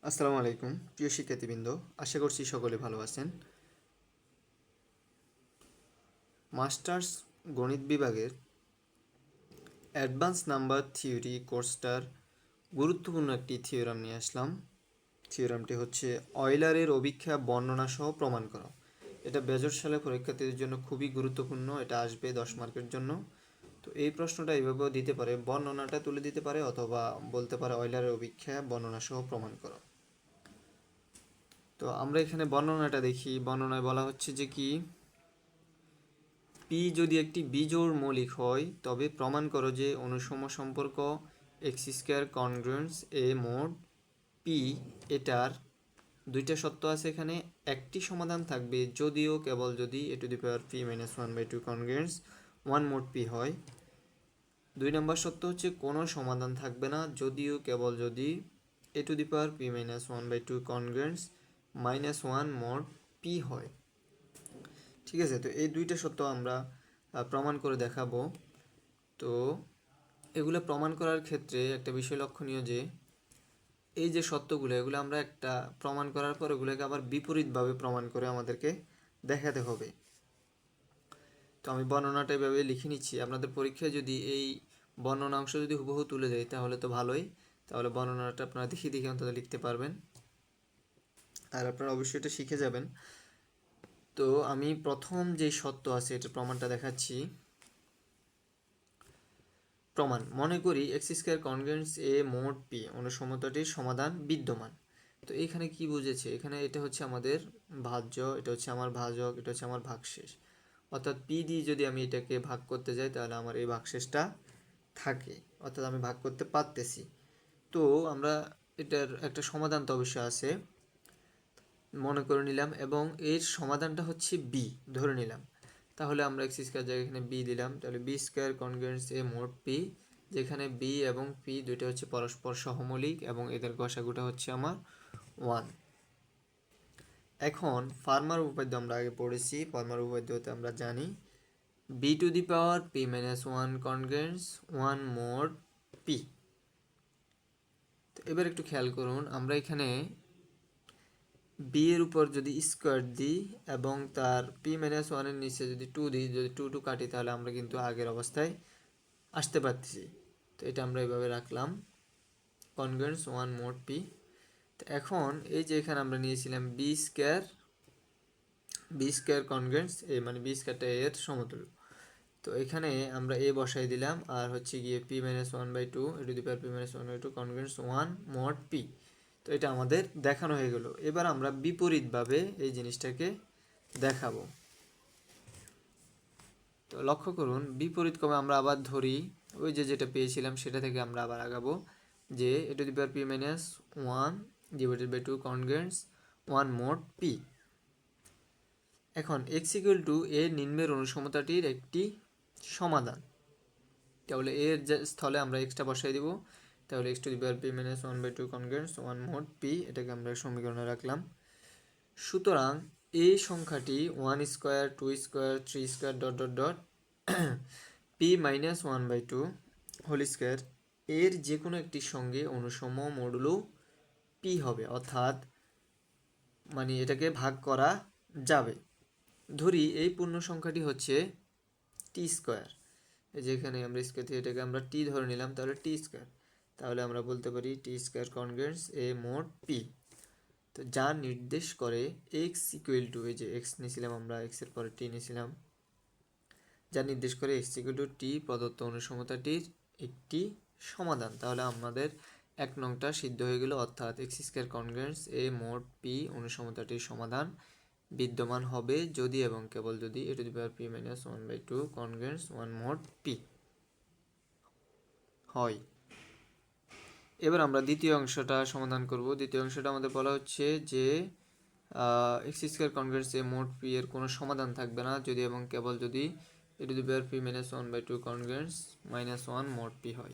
আসসালামু আলাইকুম প্রিয় শিক্ষার্থীবৃন্দ, আশা করছি সকলে ভালো আছেন। মাস্টার্স গণিত বিভাগের অ্যাডভান্স নাম্বার থিওরি কোর্সটার গুরুত্বপূর্ণ একটি থিওরাম নিয়ে আসলাম। থিওরামটি হচ্ছে অয়লারের অভিক্ষেপ বর্ণনা সহ প্রমাণ করা। এটা বেজর সালে পরীক্ষার্থীদের জন্য খুবই গুরুত্বপূর্ণ, এটা আসবে 10 মার্কের জন্য। তো এই প্রশ্নটা এইভাবেও দিতে পারে, বর্ণনাটা তুলে দিতে পারে অথবা বলতে পারে অয়লারের অভিক্ষেপ বর্ণনা সহ প্রমাণ করা। তো আমরা এখানে বর্ণনাটা দেখি। বর্ণনায় বলা হচ্ছে যে কি, পি যদি একটি বিজোড় মৌলিক হয় তবে প্রমাণ করো যে অনুসম সম্পর্ক x square congruence a mod P, এটার দুইটা সত্য আছে। এখানে একটি সমাধান থাকবে যদিও কেবল যদি এ to the power P minus one by two congruence one mod P হয়। 2 নম্বর সত্য হচ্ছে কোনো সমাধান থাকবে না যদিও কেবল যদি এ to the power P minus one by two congruence minus one mod P হয়। ঠিক আছে, তো এই দুইটা সত্য আমরা প্রমাণ করে দেখাবো। তো এগুলো প্রমাণ করার ক্ষেত্রে একটা বিষয় লক্ষণীয় যে এই যে সত্যগুলো, এগুলো আমরা একটা প্রমাণ করার পর এগুলোকে আবার বিপরীতভাবে প্রমাণ করে আমাদেরকে দেখাতে হবে। তো আমি বর্ণনাটা এভাবে লিখে নিচ্ছি। আপনাদের পরীক্ষায় যদি এই বর্ণনা অংশ যদি হুবহু তুলে দেয় তাহলে তো ভালোই, তাহলে বর্ণনাটা আপনারা দেখে দেখে অন্তত লিখতে পারবেন আর আপনারা অবশ্যই এটা শিখে যাবেন। তো আমি প্রথম যে সত্য আছে এটা প্রমাণটা দেখাচ্ছি। প্রমাণ: মনে করি x square congruence a mod p অনুসমতাটির সমাধান বিদ্যমান। তো এখানে কি বুঝেছে, এখানে এটা হচ্ছে আমাদের ভাজ্য, এটা হচ্ছে আমার ভাজক, এটা হচ্ছে আমার ভাগশেষ। অর্থাৎ পি দিয়ে যদি আমি এটাকে ভাগ করতে যাই তাহলে আমার এই ভাগশেষটা থাকে, অর্থাৎ আমি ভাগ করতে পারতেছি। তো আমরা এটার একটা সমাধান তো অবশ্যই আছে, মনে করে নিলাম, এবং এর সমাধানটা হচ্ছে বি ধরে নিলাম। তাহলে আমরা এক্স স্কোয়ার জায়গায় এখানে বি দিলাম, তাহলে B square congruence a mod P, যেখানে বি এবং পি দুইটা হচ্ছে পরস্পর সহমৌলিক এবং এদের গসাগুটা হচ্ছে আমার 1। এখন ফার্মার উপপাদ্য আমরা আগে পড়েছি, ফার্মার উপপাদ্যতে আমরা জানি b to the power P minus one congruence one mod p. তো এবার একটু খেয়াল করুন, আমরা এখানে বি এর উপর যদি স্কোয়ার দিই এবং তার পি মাইনাস ওয়ানের নিচে যদি টু দিই, যদি টু টু কাটি তাহলে আমরা কিন্তু আগের অবস্থায় আসতে পারতেছি। তো এটা আমরা এভাবে রাখলাম, কনগ্রুয়েন্স ওয়ান মোড পি। তো এখন এই যে এখানে আমরা নিয়েছিলাম বি স্কোয়ার কনগ্রুয়েন্স এ, মানে বি স্কোয়ারটা এর সমতুল্য। তো এখানে আমরা এ বসাই দিলাম আর হচ্ছে গিয়ে p minus one by two a to the power P minus one by two congruence one mod p. তো এটা আমাদের দেখানো হয়ে গেল। এবার আমরা বিপরীতভাবে এই জিনিসটাকে দেখাবো। তো লক্ষ্য করুন, বিপরীত ক্রমে আমরা আবার ধরি ওই যে যেটা পেয়েছিলাম সেটা থেকে আমরা আবার আগাবো, যে a to the power P minus one divided by two congruence one mod p. এখন এক্স ইকুয়াল টু এ নিম্নের অনুসমতাটির একটি সমাধান। তাহলে এর স্থলে আমরা এক্সটা বসাই দিব, তাহলে x to the power P minus one by two congruence one mod p, এটাকে আমরা সমীকরণে রাখলাম। সুতরাং এই সংখ্যাটি one square two square three square dot dot dot p minus one by two whole square এর যে কোনো একটির সঙ্গে অনুসম মডুলো পি হবে, অর্থাৎ মানে এটাকে ভাগ করা যাবে। ধরি এই পূর্ণ সংখ্যাটি হচ্ছে টি স্কোয়ার, যেখানে আমরা স্কোয়ার থেকে এটাকে আমরা টি ধরে নিলাম, তাহলে টি স্কোয়ার। তাহলে আমরা বলতে পারি টি square congruence a mod p. তো যা নির্দেশ করে এক্স ইকুয়াল টু, এই যে এক্স নিয়েছিলাম আমরা, এক্সের পরে টি নিয়েছিলাম, যা নির্দেশ করে এক্স ইকুয়াল টু টি প্রদত্ত অনুসমতাটির একটি সমাধান। তাহলে আমাদের 1 নংটা সিদ্ধ হয়ে গেল, অর্থাৎ x square congruence a mod p অনুসমতাটির সমাধান বিদ্যমান হবে যদি এবং কেবল যদি এ to the power P minus one by two congruence one mod P হয়। এবার আমরা দ্বিতীয় অংশটা সমাধান করব। দ্বিতীয় অংশটা আমাদের বলা হচ্ছে যে x square congruence a mod p এর কোনো সমাধান থাকবে না যদি এবং কেবল যদি এ to the power P minus one by two congruence minus one mod P হয়।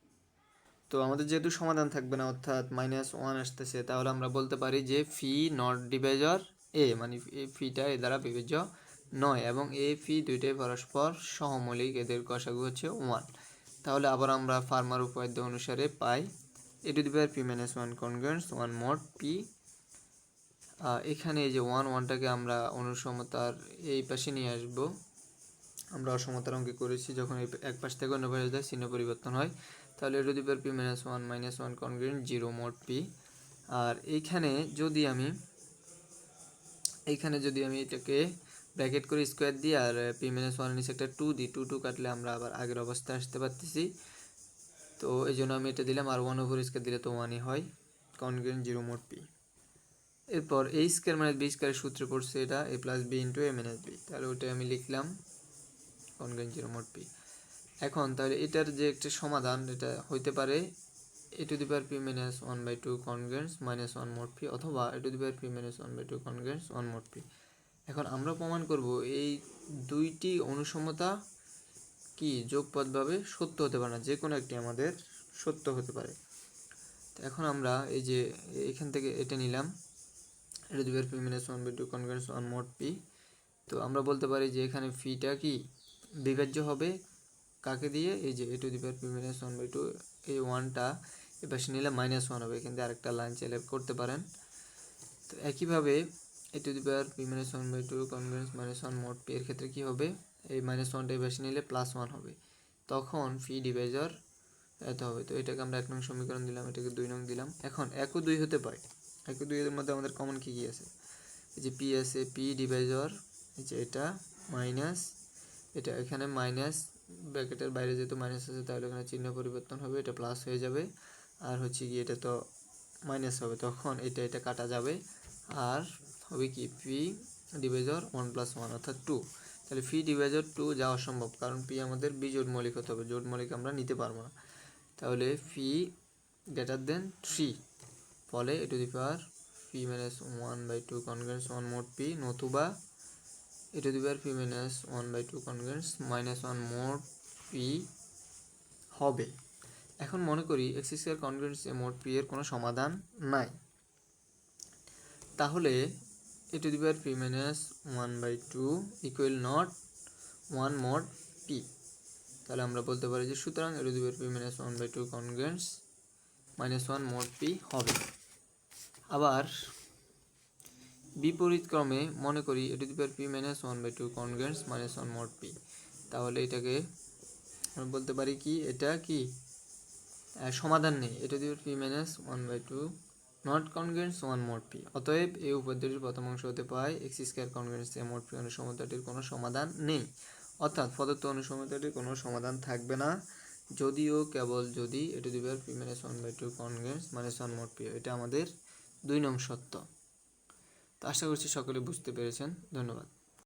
তো আমাদের যেহেতু সমাধান থাকবে না অর্থাৎ মাইনাস ওয়ান আসতেছে, তাহলে আমরা বলতে পারি যে ফি নট ডিভাইজার এ, মানে এই ফিটা এ দ্বারা বিভাজ্য নয় এবং এ ফি দুইটাই পরস্পর সহমৌলিক, এদের গসাগু হচ্ছে ওয়ান। তাহলে আবার আমরা ফার্মার উপপাদ্য অনুসারে পাই a to the power P minus one congruence one mod p এখানে এই যে ওয়ানটাকে আমরা অনুসমতার এই পাশে নিয়ে আসব। আমরা অসমতার অঙ্কে করেছি, যখন এই এক পাশ থেকে অন্য পাশে যায় চিহ্ন পরিবর্তন হয়। তাহলে a to the power P minus one congruent 0 mod p. আর এইখানে যদি আমি এটাকে ব্র্যাকেট করে স্কোয়ার দিই আর পি মাইনাস ওয়ানের নিচে একটা 2 দিই, 2 কাটলে আমরা আবার আগের অবস্থায় আসতে পারতেছি। তো এই জন্য আমি এটা দিলাম, আর 1/স্কোয়ার দিলে তো 1ই হয়, কনগ্রুয়েন্ট 0 মোড পি। এরপর এ স্কোয়ার মাইনাস বি স্কোয়ারের সূত্রে পড়ছে এটা এ প্লাস বি ইন্টু এ মাইনাস বি, তাহলে ওইটাই আমি লিখলাম কনগ্রুয়েন্ট 0 মোড পি। এখন তাহলে এটার যে একটা সমাধান, এটা হইতে পারে a to the power P minus 1/2 congruent minus 1 mod p, অথবা a to the power P minus 1/2 congruent 1 mod p. এখন আমরা প্রমাণ করব এই দুইটি অনুসমতা কি যোগপদভাবে সত্য হতে পারে না, যে কোনো একটি আমাদের সত্য হতে পারে। তো এখন আমরা এই যে এখান থেকে এটা নিলাম a to the power P minus 1/2 congruent 1 mod p. তো আমরা বলতে পারি যে এখানে ফিটা কি বিভাজ্য হবে কাকে দিয়ে, এই যে a to the power P minus 1/2, এই 1টা এপাশে নিলে -1 হবে, কিন্তু আরেকটা লাইন চাইলে করতে পারেন। তো একইভাবে a to the power P minus 1/2 congruent minus 1 mod p এর ক্ষেত্রে কি হবে, এই -1টা এপাশে নিলে +1 হবে, তখন ফি ডিভাইজার এত হবে। তো এটাকে আমরা 1 নং সমীকরণ দিলাম, এটাকে 2 নং দিলাম। এখন 1 ও 2 হতে পারে, 1 ও 2 এর মধ্যে আমাদের কমন কি আছে, এই যে পি আছে, পি ডিভাইজার এই যে এটা মাইনাস এটা, এখানে মাইনাস ব্র্যাকেটের বাইরে যেহেতু মাইনাস আছে তাহলে এখানে চিহ্ন পরিবর্তন হবে, এটা প্লাস হয়ে যাবে। আর হচ্ছে কি এটা তো মাইনাস হবে, তখন এটা কাটা যাবে, আর হবে কি পি ডিভাইজার 1 + 1 অর্থাৎ 2। তাহলে পি ডিভাইজার 2 যাওয়া অসম্ভব, কারণ পি আমাদের বিজোড় মৌলিক হতে হবে, জোড় মৌলিক আমরা নিতে পারবো না। তাহলে পি গ্রেটার দেন 3, ফলে a to the power P minus 1/2 congruent 1 mod p, নতুবা a to the power P minus 1/2 congruent -1 mod p হবে। এখন মনে করি x square congruent mod p এর কোনো সমাধান নাই, তাহলে a to the power P minus 1/2 equal not 1 mod p. তাহলে আমরা বলতে পারি যে সুতরাং a to the power P minus 1/2 congruent -1 mod p হবে। আবার বিপরীত ক্রমে মনে করি a to the power P minus 1/2 congruent -1 mod p, তাহলে এটাকে আমরা বলতে পারি কি এটা কি সমাধান নেই, a to the power P minus 1/2 not congruent 1 mod p. অতএব এই উপপাদ্যটির প্রথম অংশ হতে পায় x square congruent mod p অনুসমতাটির কোনো সমাধান নেই, অর্থাৎ প্রদত্ত অনুসমতাটির কোনো সমাধান থাকবে না, যদিও কেবল যদি এ to the power P minus 1/2 congruent -1 mod p, এটা আমাদের 2 নং সত্য। তো আশা করছি সকলে বুঝতে পেরেছেন, ধন্যবাদ।